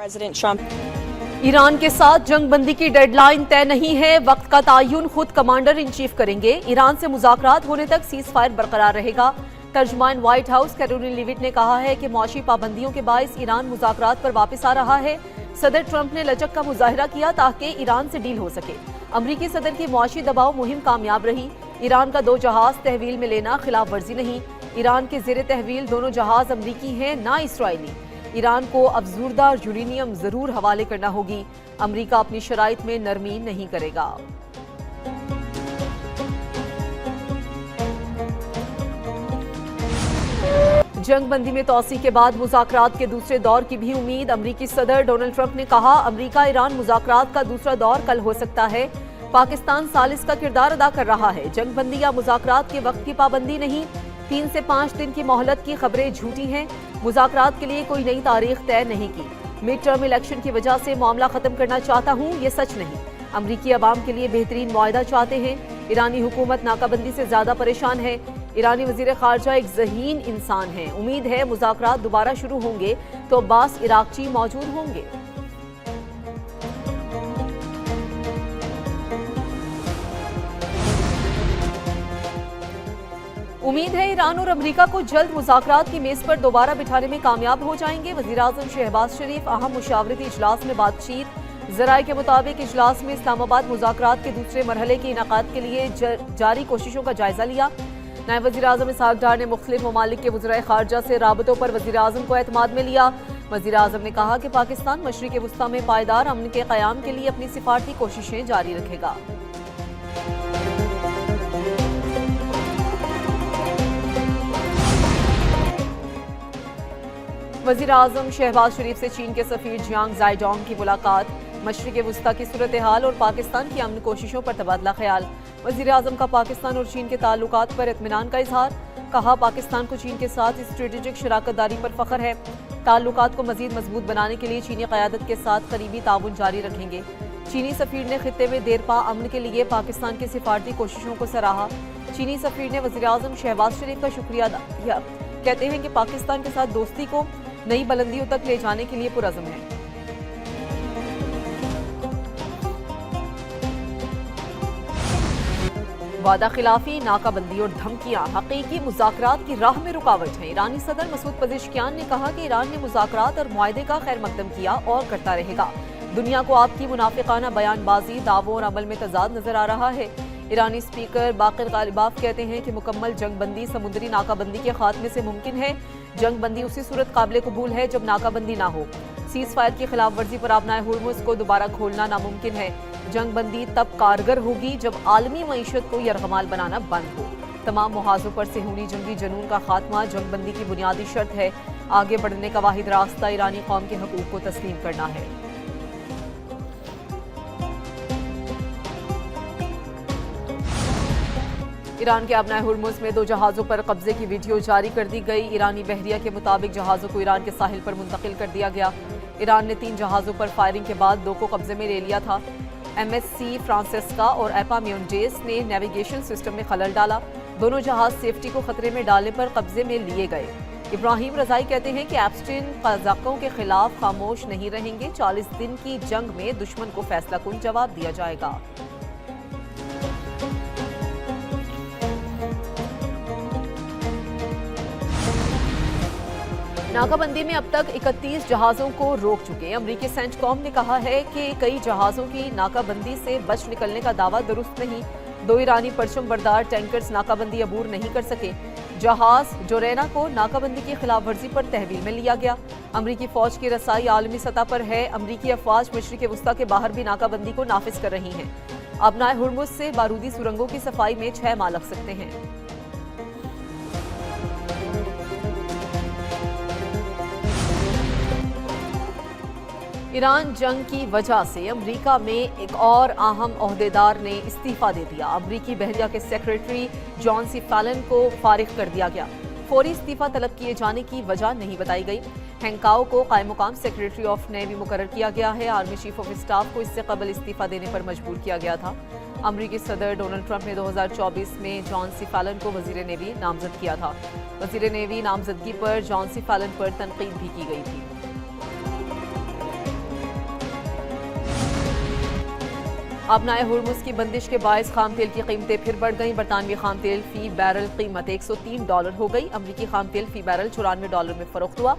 President Trump. Iran के साथ जंग बंदी की डेडलाइन तय नहीं है, वक्त का तयन खुद कमांडर इन चीफ करेंगे। ईरान से मुज़ाकरात होने तक सीज फायर बरकरार रहेगा। तर्जुमान व्हाइट हाउस कैरोलिन लीविट ने कहा है कि मौशी पाबंदियों के बायस ईरान मुज़ाकरात पर वापस आ रहा है। सदर ट्रंप ने लचक का मुजाहिरा किया ताकि ईरान से डील हो सके। अमरीकी सदर की मौशी दबाव मुहिम कामयाब रही। ईरान का 2 जहाज तहवील में लेना खिलाफ वर्जी नहीं। ईरान के ज़ेरे तहवील दोनों जहाज अमरीकी हैं, ना इसराइली। ईरान को अफजूरदा यूरेनियम जरूर हवाले करना होगी। अमरीका अपनी शराइत में नरमी नहीं करेगा। जंग बंदी में तोसी के बाद मुज़ाकरात के दूसरे दौर की भी उम्मीद। अमरीकी सदर डोनाल्ड ट्रंप ने कहा, अमरीका ईरान मुज़ाकरात का दूसरा दौर कल हो सकता है। पाकिस्तान सालिस का किरदार अदा कर रहा है। जंग बंदी या मुज़ाकरात के वक्त की पाबंदी नहीं। 3 से 5 दिन की मोहलत की खबरें झूठी हैं। मुज़ाकरात के लिए कोई नई तारीख तय नहीं की। मिड टर्म इलेक्शन की वजह से मामला खत्म करना चाहता हूँ, ये सच नहीं। अमरीकी अवाम के लिए बेहतरीन मुआहदा चाहते हैं। ईरानी हुकूमत नाकाबंदी से ज्यादा परेशान है। ईरानी वजीर खारजा एक ज़हीन इंसान है। उम्मीद है मुज़ाकरात दोबारा शुरू होंगे तो अब्बास इराक़ची मौजूद होंगे। उम्मीद है ईरान और अमरीका को जल्द मुज़ाकरात की मेज पर दोबारा बिठाने में कामयाब हो जाएंगे। वज़ीर-ए-आज़म शहबाज शरीफ अहम मुशावरती इजलास में बातचीत। ज़राए के मुताबिक इजलास में इस्लामाबाद मुज़ाकरात के दूसरे मरहले के इनाकात के लिए जारी कोशिशों का जायजा लिया। नायब वज़ीर-ए-आज़म इसहाक डार ने मुख्तलिफ ममालिक के वज़ीराए खारजा से राबतों पर वज़ीर-ए-आज़म को एतमाद में लिया। वज़ीर-ए-आज़म ने कहा कि पाकिस्तान मशरिक़ वुस्ता में पायदार अमन के क़याम के लिए अपनी सिफारती कोशिशें जारी रखेगा। वज़ीर-ए-आज़म शहबाज शरीफ से चीन के सफ़ीर जियांग ज़ाइडोंग की मुलाकात। मशरिक़ वुस्ता की सूरत हाल और पाकिस्तान की अमन कोशिशों पर तबादला ख्याल। वज़ीर-ए-आज़म का पाकिस्तान और चीन के ताल्लुकात पर इत्मीनान का इजहार। कहा, पाकिस्तान को चीन के साथ स्ट्रेटेजिक शराकतदारी पर फ़ख्र है। ताल्लुकात को मज़ीद मजबूत बनाने के लिए चीनी क़यादत के साथ करीबी ताउन जारी रखेंगे। चीनी सफ़ीर ने खित्ते में देरपा अमन के लिए पाकिस्तान की सिफारती कोशिशों को सराहा। चीनी सफ़ीर ने वज़ीर-ए-आज़म शहबाज शरीफ का शुक्रिया अदा किया। कहते हैं कि पाकिस्तान के साथ दोस्ती को नई बुलंदियों तक ले जाने के लिए पुरज़्म है। वादा खिलाफी, नाकाबंदी और धमकियां हकीकी मुज़ाकरात की राह में रुकावट हैं। ईरानी सदर मसूद पज़ेश्कियान ने कहा कि ईरान ने मुज़ाकरात और मुआहदे का खैर मकदम किया और करता रहेगा। दुनिया को आपकी मुनाफिकाना बयानबाजी, दावों और अमल में तजाद नजर आ रहा है। ईरानी स्पीकर बाकिर गालिबाफ कहते हैं कि मुकम्मल जंग बंदी समुद्री नाकाबंदी के खात्मे से मुमकिन है। जंग बंदी उसी सूरत काबिल कबूल है जब नाकाबंदी ना हो। सीज फायर की खिलाफ वर्जी पर आबनाए हुर्मुज़ को दोबारा खोलना नामुमकिन है। जंग बंदी तब कारगर होगी जब आलमी मईशत को यरगमाल बनाना बंद हो। तमाम मुहाजों पर सेहूनी जंगी जनून का खात्मा जंग बंदी की बुनियादी शर्त है। आगे बढ़ने का वाहिद रास्ता ईरानी कौम के हकूक को तस्लीम करना है। ईरान के आबनाए हुर्मुज़ में 2 जहाज़ों पर कब्जे की वीडियो जारी कर दी गई। ईरानी बहरिया के मुताबिक जहाज़ों को ईरान के साहिल पर मुंतकिल कर दिया गया। ईरान ने 3 जहाज़ों पर फायरिंग के बाद 2 को कब्जे में ले लिया था। MSC फ्रांसिस्का और एपाम्यूंडेस ने नेविगेशन सिस्टम में खलल डाला। दोनों जहाज सेफ्टी को खतरे में डालने पर कब्जे में लिए गए। इब्राहिम रजाई कहते हैं कि एप्स्टीन कज़ाकों के खिलाफ खामोश नहीं रहेंगे। 40 दिन की जंग में दुश्मन को फैसला कुन जवाब दिया जाएगा। नाकाबंदी में अब तक 31 जहाज़ों को रोक चुके। अमरीकी सेंटकॉम ने कहा है कि कई जहाज़ों की नाकाबंदी से बच निकलने का दावा दुरुस्त नहीं। 2 ईरानी परचम बरदार टैंकर्स नाकाबंदी अबूर नहीं कर सके। जहाज़ जोरेना को नाकाबंदी की खिलाफ वर्जी पर तहवील में लिया गया। अमरीकी फौज की रसाई आलमी सतह पर है। अमरीकी अफवाज मशरिक़ वुस्ता के बाहर भी नाकाबंदी को नाफिज कर रही हैं। आबनाए हुर्मुज़ से बारूदी सुरंगों की सफाई में 6 माह लग सकते हैं। ईरान जंग की वजह से अमरीका में एक और अहम ओहदेदार ने इस्तीफा दे दिया। अमरीकी बहरिया के सेक्रेटरी जॉन सी फैलन को फारिग कर दिया गया। फौरी इस्तीफा तलब किए जाने की वजह नहीं बताई गई। हैंकाओ को कायम मुकाम सेक्रेटरी ऑफ नेवी मुकर्रर किया गया है। आर्मी चीफ ऑफ स्टाफ को इससे कबल इस्तीफा देने पर मजबूर किया गया था। अमरीकी सदर डोनाल्ड ट्रंप ने 2024 में जॉन सी फैलन को वजीर नेवी नामजद किया था। वजीर नेवी नामजदगी पर जॉन सी फैलन पर तनकीद भी की गई थी। अपनाए हुर्मुज़ की बंदिश के बायस खाम तेल की कीमतें फिर बढ़ गईं। बरतानवी खाम तेल फी बैरल कीमत $103 हो गई। अमरीकी खाम तेल फी बैरल $94 में फरोख्त हुआ।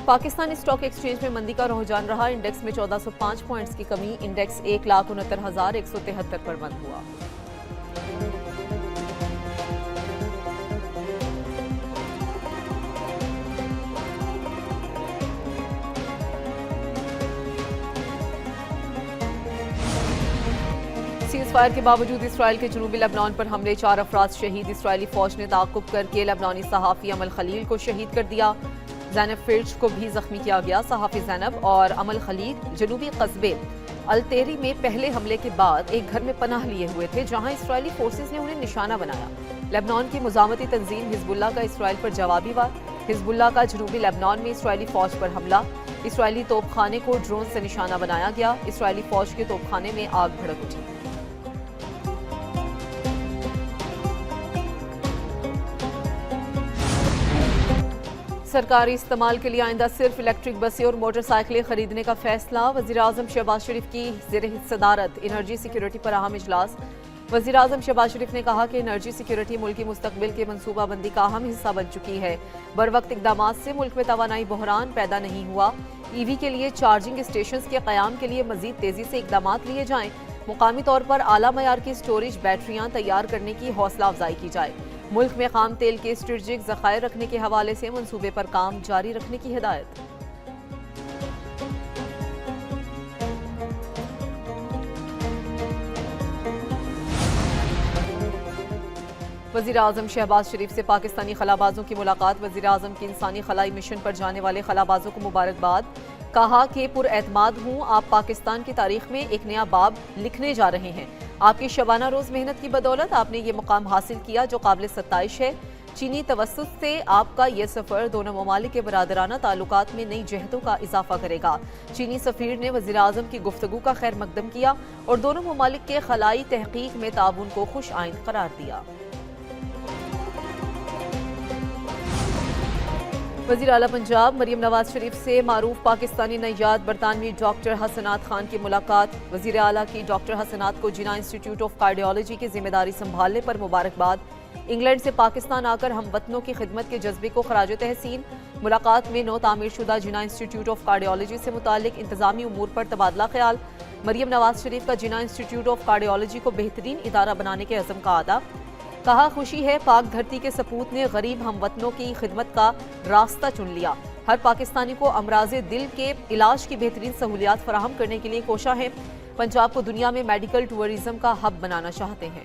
पाकिस्तानी स्टॉक एक्सचेंज में मंदी का रुझान रहा। इंडेक्स में 1405 पॉइंट्स की कमी। इंडेक्स 1,69,173 पर बंद हुआ। सीज फायर के बावजूद इसराइल के जनूबी लेबनान पर हमले, 4 अफराद शहीद। इसराइली फौज ने ताक़ुब करके लेबनानी सहाफ़ी अमल खलील को शहीद कर दिया। ज़ैनब फिर्ज को भी जख्मी किया गया। सहाफ़ी ज़ैनब और अमल खलील जनूबी कस्बे अलतेरी में पहले हमले के बाद एक घर में पनाह लिए हुए थे, जहां इसराइली फोर्सेज ने उन्हें निशाना बनाया। लेबनान की मुजामती तंजीम हिजबुल्लाह का इसराइल पर जवाबी वार। हिजबुल्लाह का जनूबी लेबनान में इसराइली फौज पर हमला। इसराइली तोपखाने को ड्रोन से निशाना बनाया गया। इसराइली फौज के तोपखाने में आग भड़क उठी। सरकारी इस्तेमाल के लिए आइंदा सिर्फ इलेक्ट्रिक बसें और मोटरसाइकिलें खरीदने का फैसला। वज़ीर-ए-आज़म शहबाज शरीफ की ज़ेर सदारत एनर्जी सिक्योरिटी पर अहम इजलास। वज़ीर-ए-आज़म शहबाज शरीफ ने कहा कि एनर्जी सिक्योरिटी मुल्क की मुस्तकबिल के मनसूबाबंदी का अहम हिस्सा बन चुकी है। बरवक्त इक़दामात से मुल्क में तवानाई बहरान पैदा नहीं हुआ। ईवी के लिए चार्जिंग स्टेशन के क़याम के लिए मज़ीद तेज़ी से इक़दामात लिए जाएँ। मुकामी तौर पर आला मयार की स्टोरेज बैटरियाँ तैयार करने की हौसला अफजाई की जाए। मुल्क में खाम तेल के स्ट्रेटेजिक ज़खायर रखने के हवाले से मंसूबे पर काम जारी रखने की हिदायत। वज़ीर-ए-आज़म शहबाज शरीफ से पाकिस्तानी खलाबाजों की मुलाकात। वज़ीर-ए-आज़म की इंसानी खलाई मिशन पर जाने वाले खलाबाजों को मुबारकबाद। कहा कि पुरएतमाद हूँ, आप पाकिस्तान की तारीख में एक नया बाब लिखने जा रहे हैं। आपकी शबाना रोज़ मेहनत की बदौलत आपने ये मुकाम हासिल किया जो काबिल सत्ताइश है। चीनी तवस्सुत से आपका ये सफ़र दोनों ममालिक के बरादराना ताल्लुकात में नई जहतों का इजाफा करेगा। चीनी सफ़ीर ने वज़ीर-ए-आज़म की गुफ्तगू का खैर मकदम किया और दोनों ममालिक के खलाई तहकीक में ताउन को खुश आइंद करार दिया। वज़ीर आला पंजाब मरियम नवाज शरीफ से मारूफ पाकिस्तानी नैयाद बरतानवी डॉक्टर हसनात खान की मुलाकात। वज़ीर आला की डॉक्टर हसनात को जिना इंस्टीट्यूट ऑफ कार्डियोलॉजी की जिम्मेदारी संभालने पर मुबारकबाद। इंग्लैंड से पाकिस्तान आकर हम वतनों की खिदमत के जज्बे को खराज तहसीन। मुलाकात में नौ तामीर शुदा जिना इंस्टीट्यूट ऑफ कार्डियोलॉजी से मुतालिक इंतजामी उमूर पर तबादला ख्याल। मरियम नवाज शरीफ का जिना इंस्टीट्यूट ऑफ कार्डियोलॉजी को बेहतरीन इदारा बनाने के अज़म का अदा। कहा खुशी है पाक धरती के सपूत ने गरीब हमवतनों की खिदमत का रास्ता चुन लिया। हर पाकिस्तानी को अमराज़े दिल के इलाज की बेहतरीन सहूलियात फराहम करने के लिए कोशा है। पंजाब को दुनिया में मेडिकल टूरिज्म का हब बनाना चाहते हैं।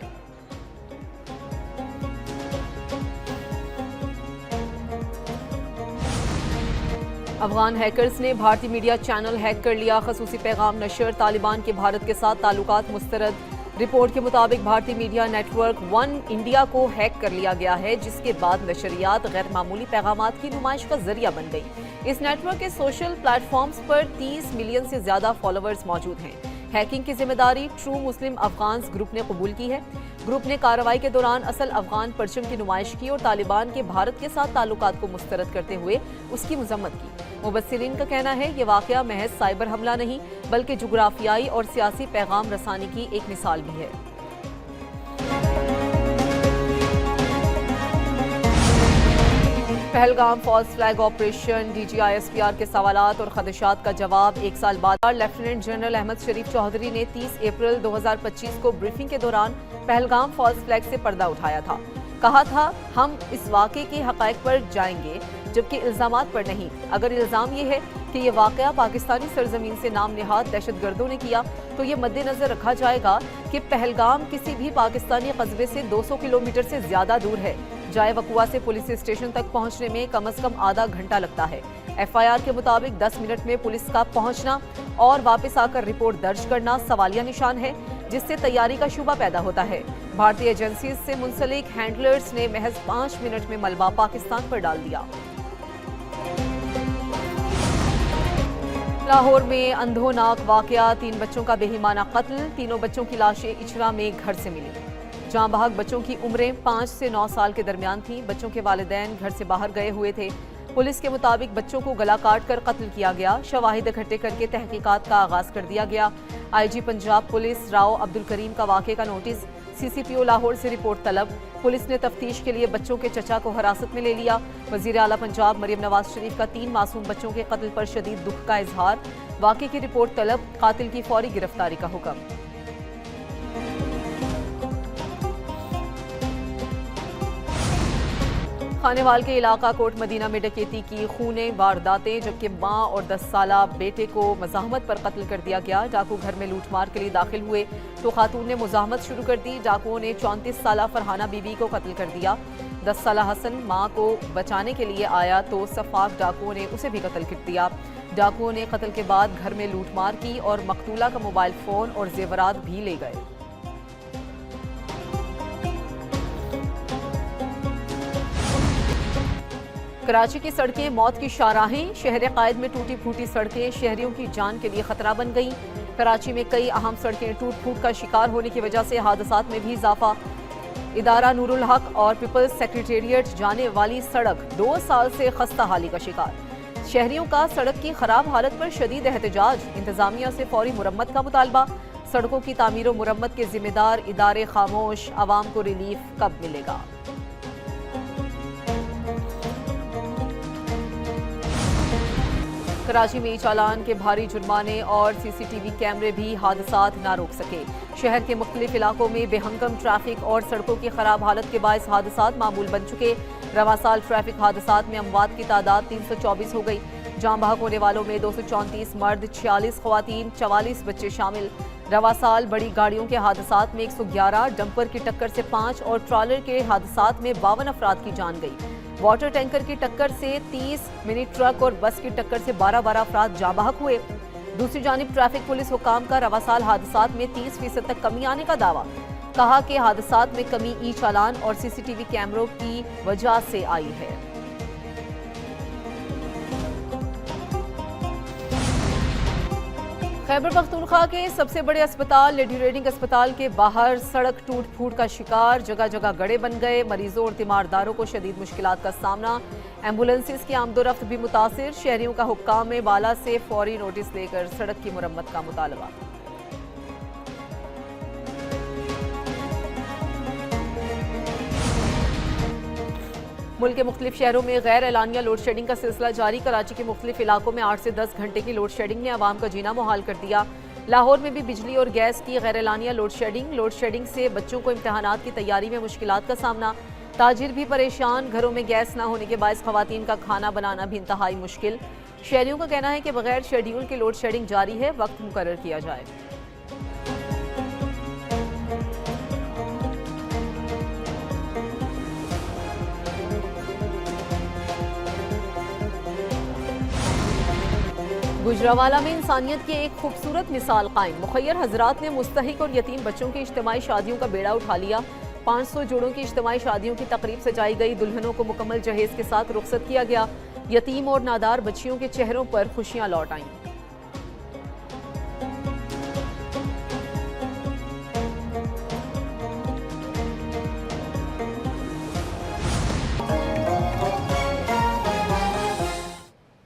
अफगान हैकर्स ने भारतीय मीडिया चैनल हैक कर लिया। खसूसी पैगाम नशर। तालिबान के भारत के साथ ताल्लुकात मुस्तरद। रिपोर्ट के मुताबिक भारतीय मीडिया नेटवर्क वन इंडिया को हैक कर लिया गया है, जिसके बाद नशरियात गैर मामूली पैगामात की नुमाइश का जरिया बन गई। इस नेटवर्क के सोशल प्लेटफॉर्म्स पर 30 मिलियन से ज्यादा फॉलोअर्स मौजूद हैं। हैकिंग की जिम्मेदारी ट्रू मुस्लिम अफगान्स ग्रुप ने कबूल की है। ग्रुप ने कार्रवाई के दौरान असल अफगान परचम की नुमाइश की और तालिबान के भारत के साथ ताल्लुकात को मुस्तरद करते हुए उसकी मजम्मत की। मुबस्सिरीन का कहना है ये वाकया महज साइबर हमला नहीं बल्कि जुग्राफियाई और सियासी पैगाम रसानी की एक मिसाल भी है। Pahalgam false flag operation, DGISPR के सवालात और खदशात का जवाब। एक साल बाद लेफ्टिनेंट जनरल अहमद शरीफ चौधरी ने 30 अप्रैल 2025 को ब्रीफिंग के दौरान पहलगाम फॉल्स फ्लैग से पर्दा उठाया था। कहा था हम इस वाक़े के हक़ाइक़ पर जाएंगे जबकि इल्ज़ामात पर नहीं। अगर इल्ज़ाम ये है कि ये वाक़या पाकिस्तानी सरजमीन से नाम निहाद दहशतगर्दों ने किया तो ये मद्देनज़र रखा जाएगा कि पहलगाम किसी भी पाकिस्तानी कस्बे से 200 किलोमीटर से ज़्यादा दूर है। जाए वकुआ से पुलिस स्टेशन तक पहुंचने में कम से कम आधा घंटा लगता है। FIR के मुताबिक 10 मिनट में पुलिस का पहुंचना और वापस आकर रिपोर्ट दर्ज करना सवालिया निशान है, जिससे तैयारी का शुबा पैदा होता है। भारतीय एजेंसी से मुंसलिक हैंडलर्स ने महज 5 मिनट में मलबा पाकिस्तान पर डाल दिया। लाहौर में अंधोनाक वाकया, 3 बच्चों का बेईमाना कत्ल। तीनों बच्चों की लाशें इचरा में घर से मिली। जाँ बहक बच्चों की उम्रें 5 से 9 साल के दरमियान थी। बच्चों के वालिदैन घर से बाहर गए हुए थे। पुलिस के मुताबिक बच्चों को गला काट कर कत्ल किया गया। शवाहिद इकट्ठे करके तहकीकात का आगाज कर दिया गया। आईजी पंजाब पुलिस राव अब्दुल करीम का वाक़े का नोटिस, सीसीपीओ लाहौर से रिपोर्ट तलब। पुलिस ने तफ्तीश के लिए बच्चों के चचा को हिरासत में ले लिया। वजीर आला पंजाब मरियम नवाज शरीफ का 3 मासूम बच्चों के कत्ल पर शदीद दुख का इजहार। वाक़े की रिपोर्ट तलब, कातिल की फौरी गिरफ्तारी का हुक्म। खानेवाल के इलाका कोट मदीना में डकैती की खूने वारदातें, जबकि मां और 10 साला बेटे को मज़ाहमत पर कत्ल कर दिया गया। डाकू घर में लूटमार के लिए दाखिल हुए तो खातून ने मुज़ाहमत शुरू कर दी। डाकुओं ने 34 साला फरहाना बीबी को कत्ल कर दिया। 10 साला हसन मां को बचाने के लिए आया तो सफाक डाकुओं ने उसे भी कत्ल कर दिया। डाकुओं ने कत्ल के बाद घर में लूटमार की और मकतूला का मोबाइल फ़ोन और जेवरात भी ले गए। कराची की सड़कें मौत की शाहराहें, शहर कायद में टूटी फूटी सड़कें शहरियों की जान के लिए खतरा बन गईं। कराची में कई अहम सड़कें टूट फूट का शिकार होने की वजह से हादसात में भी इजाफा। इदारा नूरुल हक और पीपल्स सेक्रेटेरिएट जाने वाली सड़क 2 साल से खस्ता हाली का शिकार। शहरियों का सड़क की खराब हालत पर शदीद एहतजाज, इंतजामिया से फौरी मुरम्मत का मुतालबा। सड़कों की तामीर और मुरम्मत के जिम्मेदार इदारे खामोश, आवाम को रिलीफ कब मिलेगा? कराची में चालान के भारी जुर्माने और सीसीटीवी कैमरे भी हादसात ना रोक सके। शहर के मुख्तलिफ इलाकों में बेहंगम ट्रैफिक और सड़कों की खराब हालत के बायस हादसात मामूल बन चुके। रवां साल ट्रैफिक हादसात में अमवात की तादाद 324 हो गई। जान बहक होने वालों में 234 मर्द, 46 खवातीन, 44 बच्चे शामिल। रवां साल बड़ी गाड़ियों के हादसात में 111, डंपर की टक्कर से 5 और ट्रॉलर के हादसात में 52 अफराद की जान गई। वाटर टैंकर की टक्कर से 30, मिनी ट्रक और बस की टक्कर से 12 अफराद जाँ बहक हुए। दूसरी जानिब ट्रैफिक पुलिस हुकाम का रवां साल हादसात में 30% तक कमी आने का दावा। कहा कि हादसात में कमी ई चालान और सीसीटीवी कैमरों की वजह से आई है। खैबर पख्तूनख्वा के सबसे बड़े अस्पताल लेडी रेडिंग अस्पताल के बाहर सड़क टूट फूट का शिकार, जगह जगह गड्ढे बन गए। मरीजों और तीमारदारों को शदीद मुश्किलात का सामना। एम्बुलेंसेस की आमदोरफ्त भी मुतासिर। शहरियों का हुक्काम में बाला से फौरी नोटिस लेकर सड़क की मुरम्मत का मुतालबा। मुल्क के मुख्तलिफ शहरों में गैर एलानिया लोड शेडिंग का सिलसिला जारी। कराची के मुख्तलिफ इलाकों में 8 से 10 घंटे की लोड शेडिंग ने आवाम का जीना मुहाल कर दिया। लाहौर में भी बिजली और गैस की गैर एलानिया लोड शेडिंग से बच्चों को इम्तहानात की तैयारी में मुश्किलात का सामना। ताजिर भी परेशान, घरों में गैस न होने के बायस खवातीन का खाना बनाना भी इंतहाई मुश्किल। शहरियों का कहना है कि बगैर शेड्यूल के लोड शेडिंग जारी है, वक्त मुकर्रर किया जाए। गुजरावाला में इंसानियत की एक खूबसूरत मिसाल कायम। मुखय्यर हजरात ने मुस्तहिक और यतीम बच्चों की इज्तिमाई शादियों का बेड़ा उठा लिया। 500 जोड़ों की इज्तिमाई शादियों की तकरीब सजाई गई। दुल्हनों को मुकम्मल जहेज के साथ रुखसत किया गया। यतीम और नादार बच्चियों के चेहरों पर खुशियां लौट आईं।